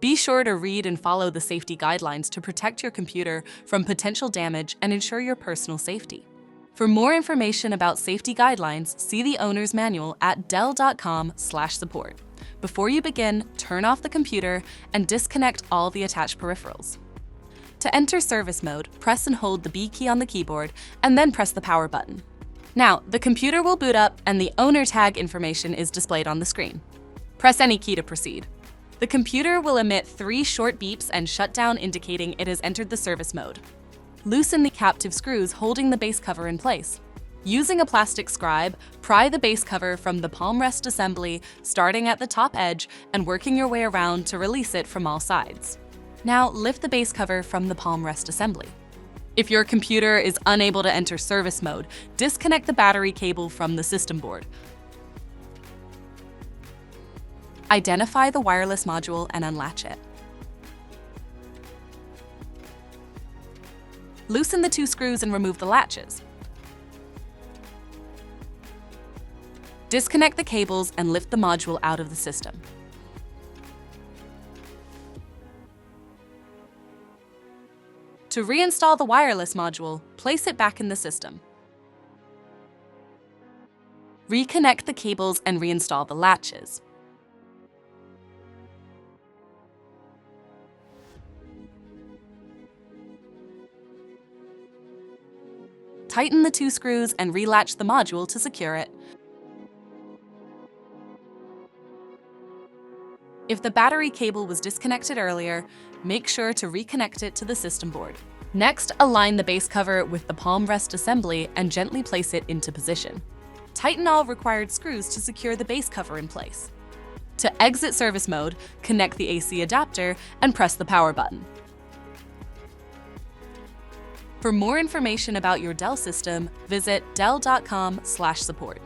Be sure to read and follow the safety guidelines to protect your computer from potential damage and ensure your personal safety. For more information about safety guidelines, see the owner's manual at dell.com/support. Before you begin, turn off the computer and disconnect all the attached peripherals. To enter service mode, press and hold the B key on the keyboard and then press the power button. Now, the computer will boot up and the owner tag information is displayed on the screen. Press any key to proceed. The computer will emit 3 short beeps and shut down, indicating it has entered the service mode. Loosen the captive screws holding the base cover in place. Using a plastic scribe, pry the base cover from the palm rest assembly, starting at the top edge and working your way around to release it from all sides. Now lift the base cover from the palm rest assembly. If your computer is unable to enter service mode, disconnect the battery cable from the system board. Identify the wireless module and unlatch it. Loosen the 2 screws and remove the latches. Disconnect the cables and lift the module out of the system. To reinstall the wireless module, place it back in the system. Reconnect the cables and reinstall the latches. Tighten the 2 screws and relatch the module to secure it. If the battery cable was disconnected earlier, make sure to reconnect it to the system board. Next, align the base cover with the palm rest assembly and gently place it into position. Tighten all required screws to secure the base cover in place. To exit service mode, connect the AC adapter and press the power button. For more information about your Dell system, visit dell.com/support.